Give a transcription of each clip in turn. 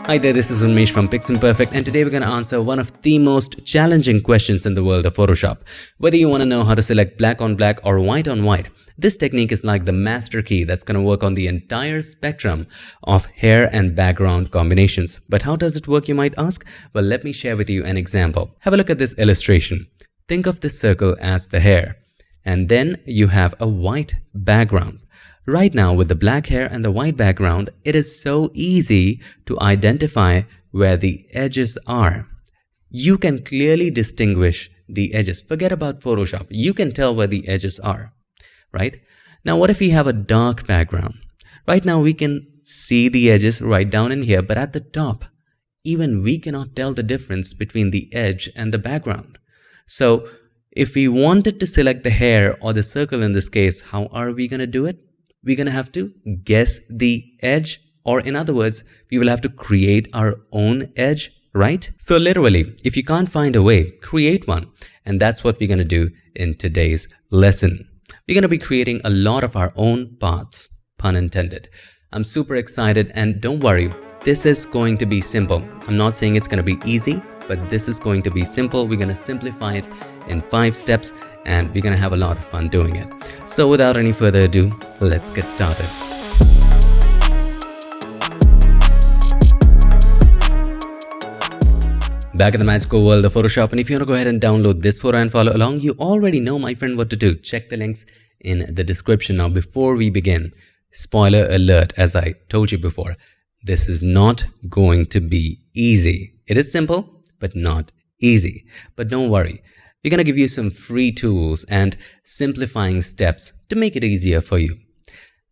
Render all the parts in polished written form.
Hi there, this is Unmesh from PiXimperfect, and today we're going to answer one of the most challenging questions in the world of Photoshop. Whether you want to know how to select black on black or white on white, this technique is like the master key that's going to work on the entire spectrum of hair and background combinations. But how does it work, you might ask? Well, let me share with you an example. Have a look at this illustration. Think of this circle as the hair, and then you have a white background. Right now, with the black hair and the white background, it is so easy to identify where the edges are. You can clearly distinguish the edges. Forget about Photoshop. You can tell where the edges are, right? Now, what if we have a dark background? Right now, we can see the edges right down in here, but at the top, even we cannot tell the difference between the edge and the background. So, if we wanted to select the hair or the circle in this case, how are we going to do it? We're going to have to guess the edge, or in other words, we will have to create our own edge, right? So literally, if you can't find a way, create one. And that's what we're going to do in today's lesson. We're going to be creating a lot of our own paths, pun intended. I'm super excited, and don't worry, this is going to be simple. I'm not saying it's going to be easy, but this is going to be simple. We're going to simplify it in 5 steps, and we're going to have a lot of fun doing it. So without any further ado, let's get started. Back in the magical world of Photoshop, and if you want to go ahead and download this photo and follow along, you already know, my friend, what to do. Check the links in the description. Now, before we begin, spoiler alert, as I told you before, this is not going to be easy. It is simple, but not easy. But don't worry. We're going to give you some free tools and simplifying steps to make it easier for you.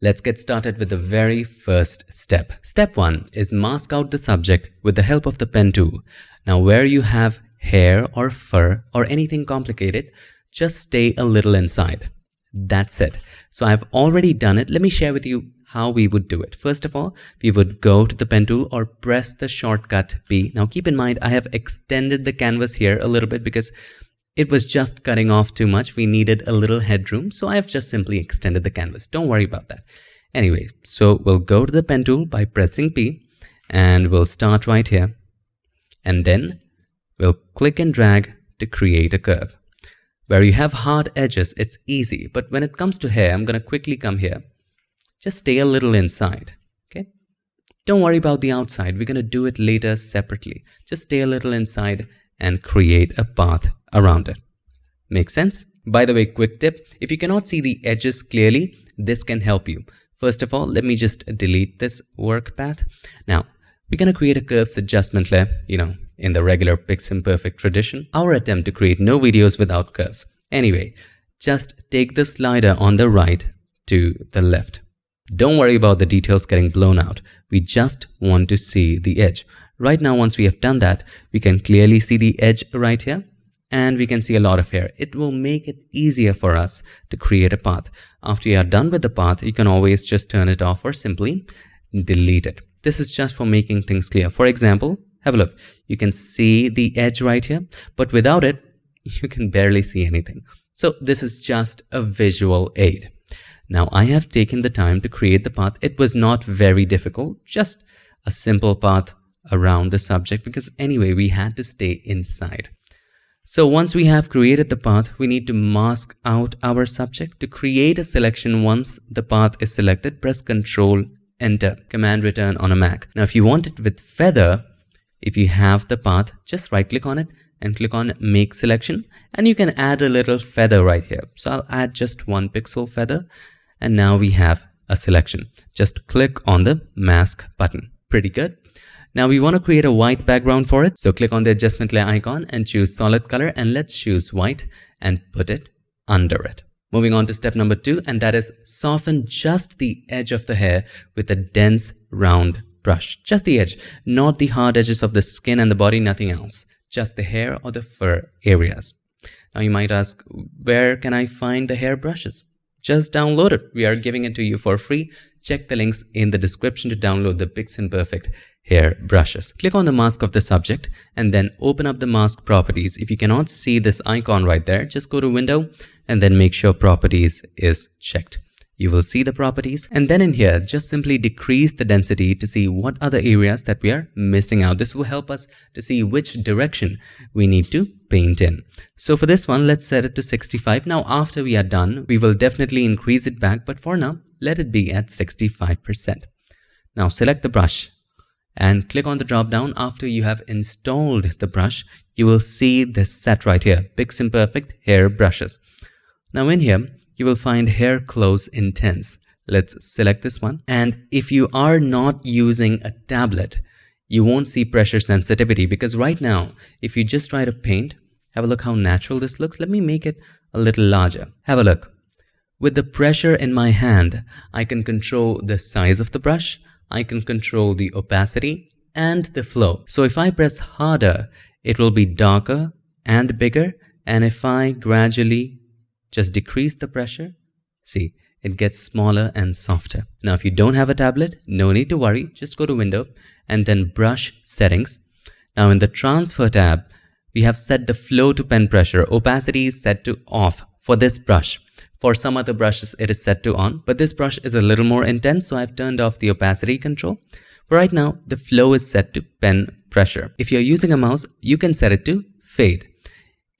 Let's get started with the very first step. Step 1 is mask out the subject with the help of the pen tool. Now, where you have hair or fur or anything complicated, just stay a little inside. That's it. So I've already done it. Let me share with you how we would do it. First of all, we would go to the pen tool or press the shortcut P. Now, keep in mind, I have extended the canvas here a little bit because it was just cutting off too much. We needed a little headroom, so I have just simply extended the canvas. Don't worry about that. Anyway, so we'll go to the pen tool by pressing P, and we'll start right here. And then we'll click and drag to create a curve. Where you have hard edges, it's easy. But when it comes to hair, I'm going to quickly come here. Just stay a little inside, okay? Don't worry about the outside. We're going to do it later separately. Just stay a little inside and create a path around it. Make sense? By the way, quick tip, if you cannot see the edges clearly, this can help you. First of all, let me just delete this work path. Now, we're going to create a curves adjustment layer, in the regular PiXimperfect tradition. Our attempt to create no videos without curves. Anyway, just take the slider on the right to the left. Don't worry about the details getting blown out. We just want to see the edge. Right now, once we have done that, we can clearly see the edge right here, and we can see a lot of hair. It will make it easier for us to create a path. After you are done with the path, you can always just turn it off or simply delete it. This is just for making things clear. For example, have a look. You can see the edge right here, but without it, you can barely see anything. So this is just a visual aid. Now, I have taken the time to create the path. It was not very difficult, just a simple path around the subject, because anyway, we had to stay inside. So once we have created the path, we need to mask out our subject. To create a selection, once the path is selected, press Ctrl Enter, Command Return on a Mac. Now, if you want it with feather, if you have the path, just right click on it and click on Make Selection, and you can add a little feather right here. So I'll add just 1 pixel feather, and now we have a selection. Just click on the mask button. Pretty good. Now we want to create a white background for it. So click on the adjustment layer icon and choose solid color, and let's choose white and put it under it. Moving on to step number 2, and that is soften just the edge of the hair with a dense round brush. Just the edge, not the hard edges of the skin and the body, nothing else. Just the hair or the fur areas. Now you might ask, where can I find the hair brushes? just download it. We are giving it to you for free. Check the links in the description to download the PiXimperfect hair brushes. Click on the mask of the subject and then open up the mask properties. If you cannot see this icon right there, just go to Window and then make sure properties is checked. You will see the properties, and then in here just simply decrease the density to see what other areas that we are missing out. This will help us to see which direction we need to paint in. So for this one, let's set it to 65. Now after we are done, we will definitely increase it back, but for now let it be at 65%. Now select the brush and click on the drop down. After you have installed the brush, you will see this set right here, PiXimperfect hair brushes. Now in here you will find hair close intense. Let's select this one. And if you are not using a tablet, you won't see pressure sensitivity, because right now, if you just try to paint, have a look how natural this looks. Let me make it a little larger. Have a look. With the pressure in my hand, I can control the size of the brush. I can control the opacity and the flow. So if I press harder, it will be darker and bigger. And if I gradually just decrease the pressure, see, it gets smaller and softer. Now, if you don't have a tablet, no need to worry. Just go to Window and then Brush Settings. Now, in the Transfer tab, we have set the flow to pen pressure. Opacity is set to off for this brush. For some other brushes, it is set to on, but this brush is a little more intense, so I've turned off the opacity control. But right now, the flow is set to pen pressure. If you're using a mouse, you can set it to fade.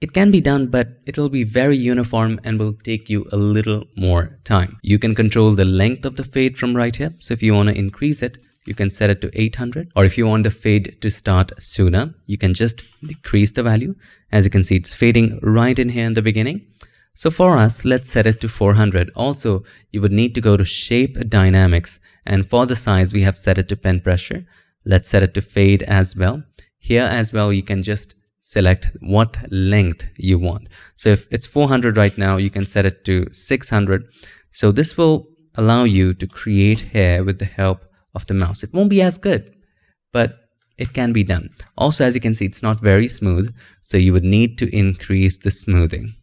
It can be done, but it'll be very uniform and will take you a little more time. You can control the length of the fade from right here. So if you want to increase it, you can set it to 800. Or if you want the fade to start sooner, you can just decrease the value. As you can see, it's fading right in here in the beginning. So for us, let's set it to 400. Also, you would need to go to Shape Dynamics. And for the size, we have set it to pen pressure. Let's set it to fade as well. Here as well, you can just select what length you want. So if it's 400 right now, you can set it to 600. So this will allow you to create hair with the help of the mouse. It won't be as good, but it can be done. Also, as you can see, it's not very smooth, so you would need to increase the smoothing.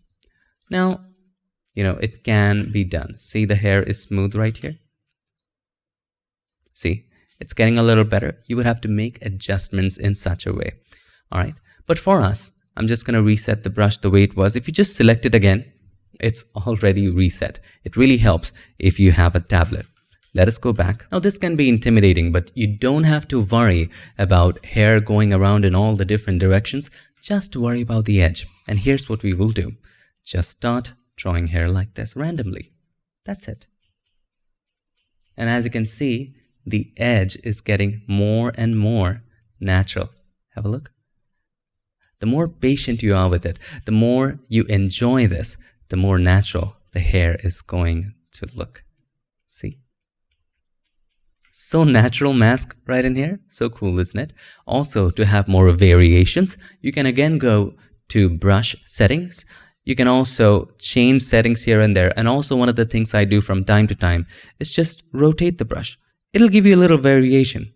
Now, it can be done. See, the hair is smooth right here. See, it's getting a little better. You would have to make adjustments in such a way. All right. But for us, I'm just going to reset the brush the way it was. If you just select it again, it's already reset. It really helps if you have a tablet. Let us go back. Now this can be intimidating, but you don't have to worry about hair going around in all the different directions. Just worry about the edge. And here's what we will do. Just start drawing hair like this randomly. That's it. And as you can see, the edge is getting more and more natural. Have a look. The more patient you are with it, the more you enjoy this, the more natural the hair is going to look. See? So natural mask right in here. So cool, isn't it? Also, to have more variations, you can again go to Brush Settings. You can also change settings here and there. And also one of the things I do from time to time is just rotate the brush. It'll give you a little variation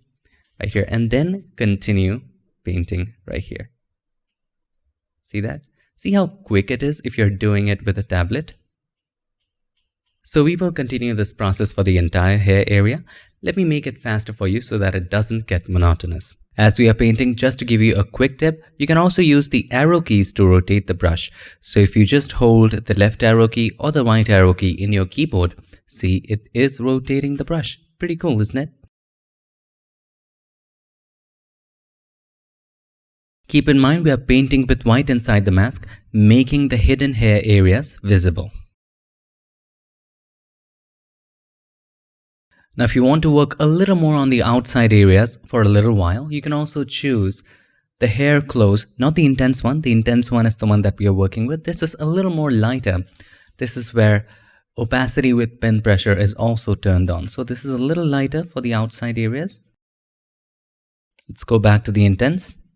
right here, and then continue painting right here. See that? See how quick it is if you're doing it with a tablet? So we will continue this process for the entire hair area. Let me make it faster for you so that it doesn't get monotonous. As we are painting, just to give you a quick tip, you can also use the arrow keys to rotate the brush. So if you just hold the left arrow key or the right arrow key in your keyboard, see, it is rotating the brush. Pretty cool, isn't it? Keep in mind, we are painting with white inside the mask, making the hidden hair areas visible. Now, if you want to work a little more on the outside areas for a little while, you can also choose the hair close, not the intense one. The intense one is the one that we are working with. This is a little more lighter. This is where opacity with pen pressure is also turned on. So this is a little lighter for the outside areas. Let's go back to the intense.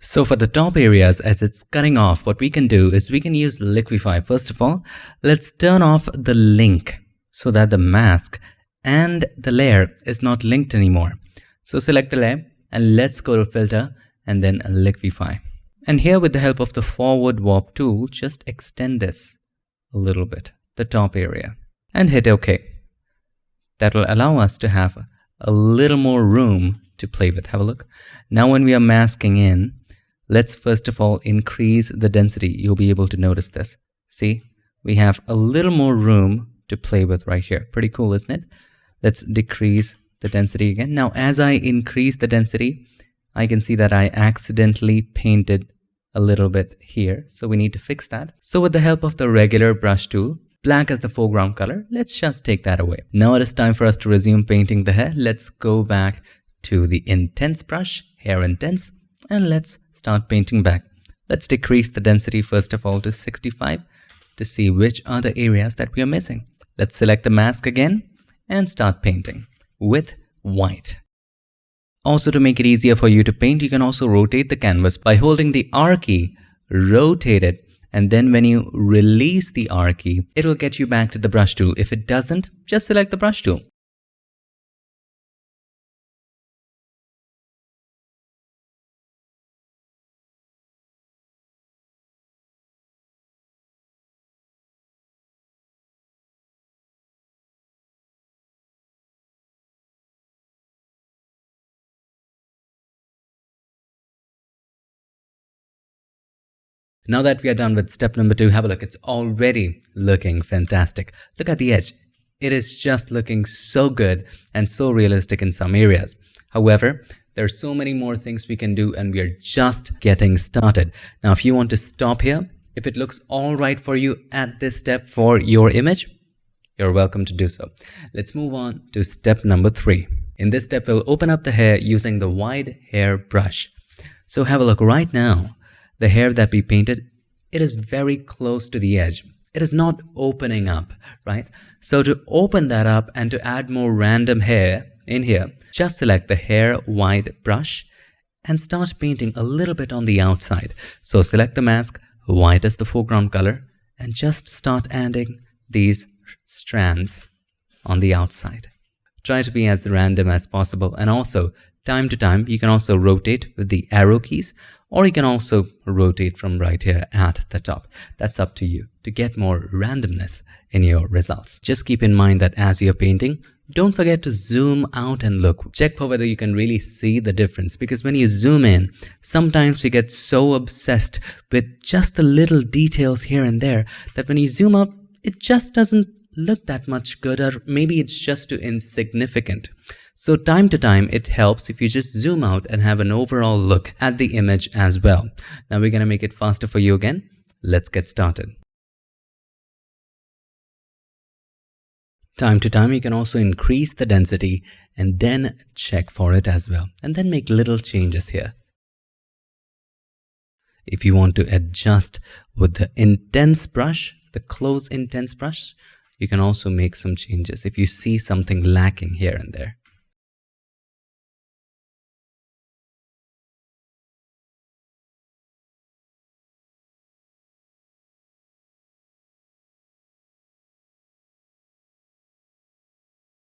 So for the top areas, as it's cutting off, what we can do is we can use liquify. First of all, let's turn off the link so that the mask and the layer is not linked anymore. So select the layer and let's go to filter and then liquify. And here with the help of the forward warp tool, just extend this a little bit, the top area, and hit OK. That will allow us to have a little more room to play with. Have a look. Now when we are masking in, let's first of all increase the density. You'll be able to notice this. See, we have a little more room to play with right here. Pretty cool, isn't it? Let's decrease the density again. Now as I increase the density, I can see that I accidentally painted a little bit here. So we need to fix that. So with the help of the regular brush tool, black as the foreground color, let's just take that away. Now it is time for us to resume painting the hair. Let's go back to the intense brush, hair intense, and let's start painting back. Let's decrease the density first of all to 65 to see which are the areas that we are missing. Let's select the mask again and start painting with white. Also, to make it easier for you to paint, you can also rotate the canvas by holding the R key, rotate it, and then when you release the R key, it will get you back to the brush tool. If it doesn't, just select the brush tool. Now that we are done with step number 2, have a look. It's already looking fantastic. Look at the edge. It is just looking so good and so realistic in some areas. However, there are so many more things we can do and we are just getting started. Now, if you want to stop here, if it looks all right for you at this step for your image, you're welcome to do so. Let's move on to step number 3. In this step, we'll open up the hair using the wide hair brush. So have a look right now. The hair that we painted, it is very close to the edge. It is not opening up, right? So to open that up and to add more random hair in here, just select the hair wide brush and start painting a little bit on the outside. So select the mask, white as the foreground color, and just start adding these strands on the outside. Try to be as random as possible, and also time to time you can also rotate with the arrow keys, or you can also rotate from right here at the top. That's up to you to get more randomness in your results. Just keep in mind that as you're painting, don't forget to zoom out and look. Check for whether you can really see the difference, because when you zoom in, sometimes we get so obsessed with just the little details here and there that when you zoom up, it just doesn't look that much good, or maybe it's just too insignificant. So time to time, it helps if you just zoom out and have an overall look at the image as well. Now we're going to make it faster for you again. Let's get started. Time to time, you can also increase the density and then check for it as well, and then make little changes here. If you want to adjust with the intense brush, the close intense brush, you can also make some changes if you see something lacking here and there.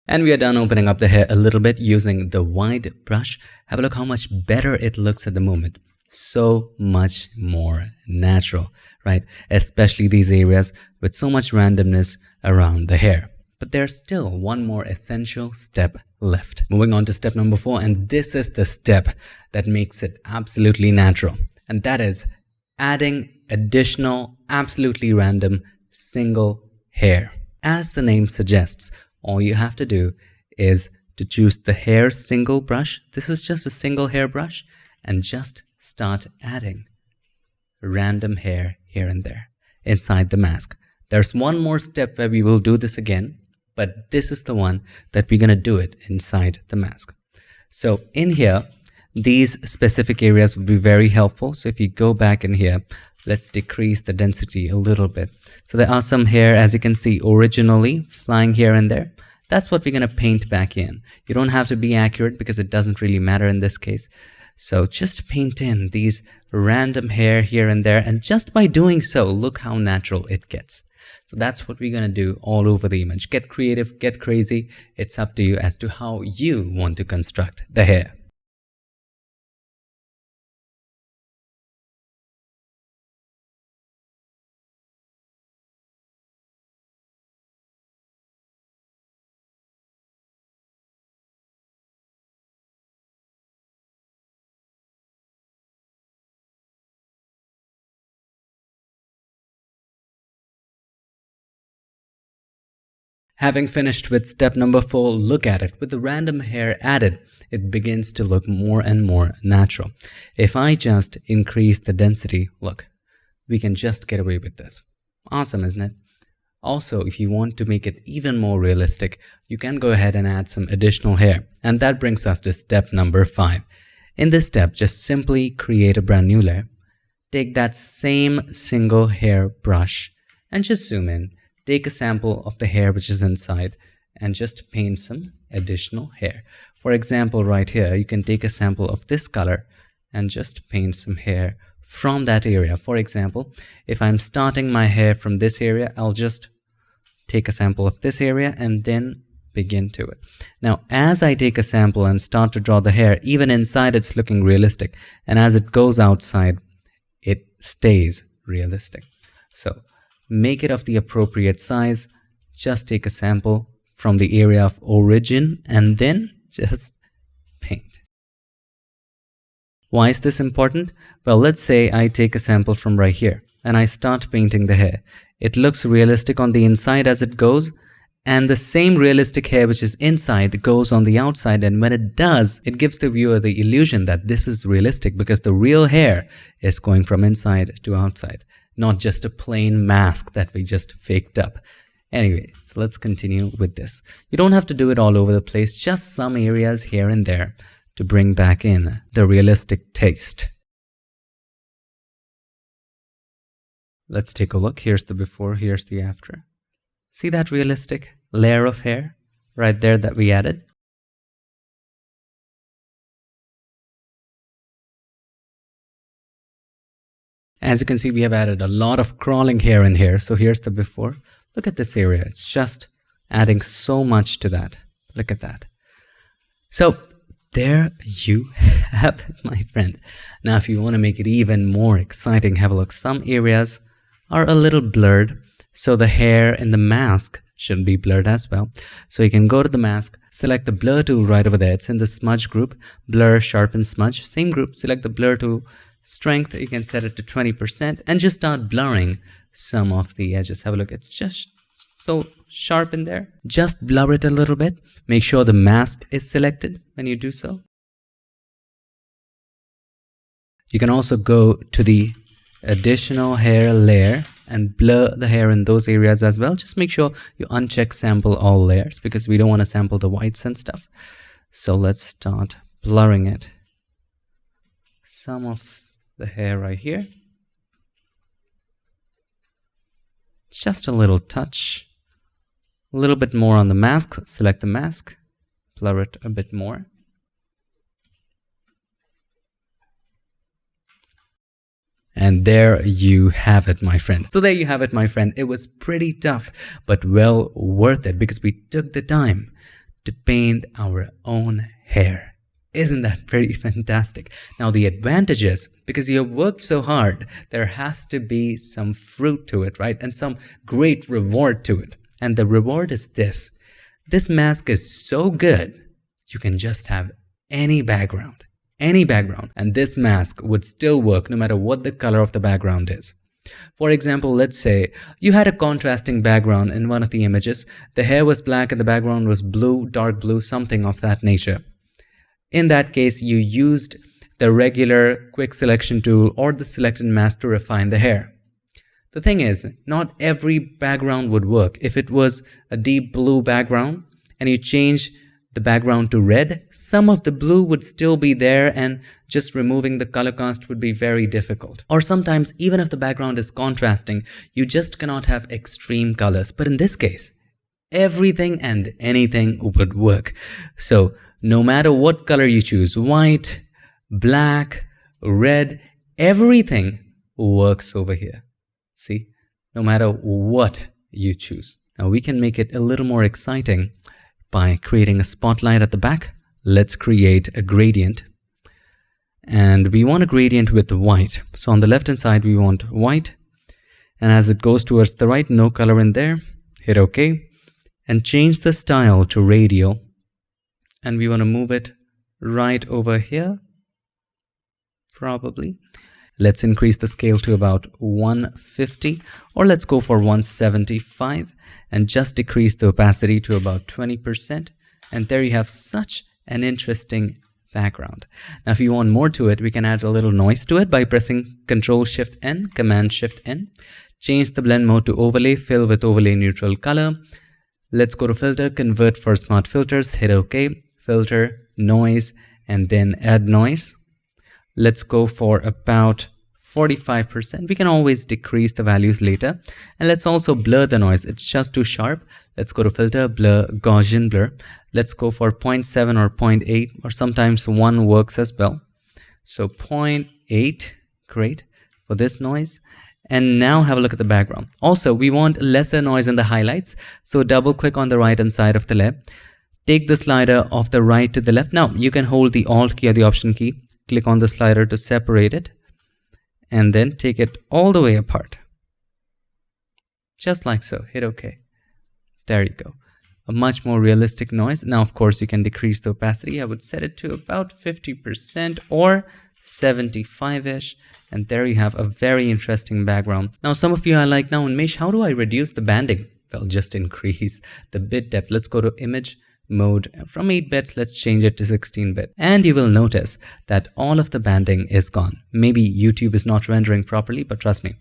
And we are done opening up the hair a little bit using the wide brush. Have a look how much better it looks at the moment. So much more natural, right? Especially these areas with so much randomness around the hair. But there's still one more essential step left. Moving on to step number 4, and this is the step that makes it absolutely natural. And that is adding additional, absolutely random single hair. As the name suggests, all you have to do is to choose the hair single brush. This is just a single hair brush, and just start adding random hair here and there inside the mask. There's one more step where we will do this again, but this is the one that we're going to do it inside the mask. So in here, these specific areas would be very helpful. So if you go back in here, let's decrease the density a little bit. So there are some hair, as you can see, originally flying here and there. That's what we're going to paint back in. You don't have to be accurate because it doesn't really matter in this case. So just paint in these random hair here and there, and just by doing so, look how natural it gets. So that's what we're going to do all over the image. Get creative, get crazy. It's up to you as to how you want to construct the hair. Having finished with step number 4, look at it. With the random hair added, it begins to look more and more natural. If I just increase the density, look, we can just get away with this. Awesome, isn't it? Also, if you want to make it even more realistic, you can go ahead and add some additional hair. And that brings us to step number 5. In this step, just simply create a brand new layer. Take that same single hair brush and just zoom in. Take a sample of the hair which is inside and just paint some additional hair. For example, right here, you can take a sample of this color and just paint some hair from that area. For example, if I'm starting my hair from this area, I'll just take a sample of this area and then begin to it. Now, as I take a sample and start to draw the hair, even inside it's looking realistic. And as it goes outside, it stays realistic. So, make it of the appropriate size. Just take a sample from the area of origin and then just paint. Why is this important? Well, let's say I take a sample from right here and I start painting the hair. It looks realistic on the inside as it goes, and the same realistic hair which is inside goes on the outside, and when it does, it gives the viewer the illusion that this is realistic because the real hair is going from inside to outside, not just a plain mask that we just faked up. Anyway, so let's continue with this. You don't have to do it all over the place, just some areas here and there to bring back in the realistic taste. Let's take a look. Here's the before, here's the after. See that realistic layer of hair right there that we added? As you can see, we have added a lot of crawling hair in here. So here's the before. Look at this area. It's just adding so much to that. Look at that. So there you have it, my friend. Now, if you want to make it even more exciting, have a look. Some areas are a little blurred, so the hair in the mask should be blurred as well. So you can go to the mask, select the blur tool right over there. It's in the smudge group, blur, sharpen, smudge. Same group, select the blur tool. Strength, you can set it to 20% and just start blurring some of the edges. Have a look. It's just so sharp in there. Just blur it a little bit. Make sure the mask is selected when you do so. You can also go to the additional hair layer and blur the hair in those areas as well. Just make sure you uncheck sample all layers because we don't want to sample the whites and stuff. So let's start blurring it. Some of the hair right here. Just a little touch. A little bit more on the mask. Select the mask. Blur it a bit more. And there you have it, my friend. So there you have it, my friend. It was pretty tough, but well worth it because we took the time to paint our own hair. Isn't that pretty fantastic? Now the advantage is, because you have worked so hard, there has to be some fruit to it, right? And some great reward to it. And the reward is this. This mask is so good, you can just have any background. And this mask would still work no matter what the color of the background is. For example, let's say you had a contrasting background in one of the images. The hair was black and the background was blue, dark blue, something of that nature. In that case, you used the regular quick selection tool or the selected mask to refine the hair. The thing is, not every background would work. If it was a deep blue background and you change the background to red, some of the blue would still be there and just removing the color cast would be very difficult. Or sometimes, even if the background is contrasting, you just cannot have extreme colors. But in this case, everything and anything would work. So, no matter what color you choose, white, black, red, everything works over here. See, no matter what you choose. Now we can make it a little more exciting by creating a spotlight at the back. Let's create a gradient. And we want a gradient with white. So on the left hand side, we want white. And as it goes towards the right, no color in there. Hit OK. And change the style to radial. And we want to move it right over here, probably. Let's increase the scale to about 150, or let's go for 175 and just decrease the opacity to about 20%. And there you have such an interesting background. Now, if you want more to it, we can add a little noise to it by pressing Ctrl+Shift+N, Command+Shift+N. Change the blend mode to overlay, fill with overlay neutral color. Let's go to filter, convert for smart filters, hit OK, filter, noise, and then add noise. Let's go for about 45%. We can always decrease the values later. And let's also blur the noise. It's just too sharp. Let's go to filter, blur, Gaussian blur. Let's go for 0.7 or 0.8, or sometimes 1 works as well. So 0.8, great for this noise. And now have a look at the background. Also, we want lesser noise in the highlights. So double click on the right hand side of the layer. Take the slider of the right to the left. Now you can hold the Alt key or the Option key. Click on the slider to separate it. And then take it all the way apart. Just like so. Hit OK. There you go. A much more realistic noise. Now, of course, you can decrease the opacity. I would set it to about 50% or 75-ish. And there you have a very interesting background. Now, some of you are like, now, Unmesh, how do I reduce the banding? Well, just increase the bit depth. Let's go to image mode. From 8 bits, let's change it to 16-bit. And you will notice that all of the banding is gone. Maybe YouTube is not rendering properly, but trust me,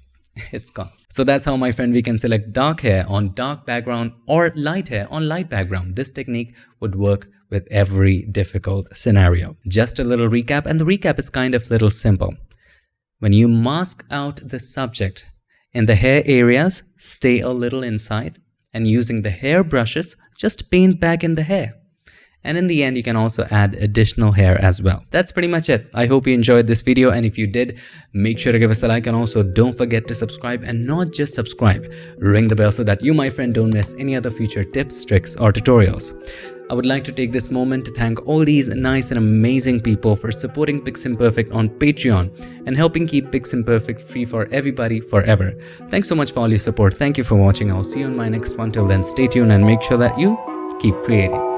it's gone. So that's how, my friend, we can select dark hair on dark background or light hair on light background. This technique would work with every difficult scenario. Just a little recap, and the recap is kind of little simple. When you mask out the subject in the hair areas, stay a little inside, and using the hair brushes, just paint back in the hair. And in the end, you can also add additional hair as well. That's pretty much it. I hope you enjoyed this video, and if you did, make sure to give us a like, and also don't forget to subscribe, and not just subscribe, ring the bell so that you, my friend, don't miss any other future tips, tricks, or tutorials. I would like to take this moment to thank all these nice and amazing people for supporting PiXimperfect on Patreon and helping keep PiXimperfect free for everybody forever. Thanks so much for all your support. Thank you for watching. I'll see you on my next one. Till then, stay tuned and make sure that you keep creating.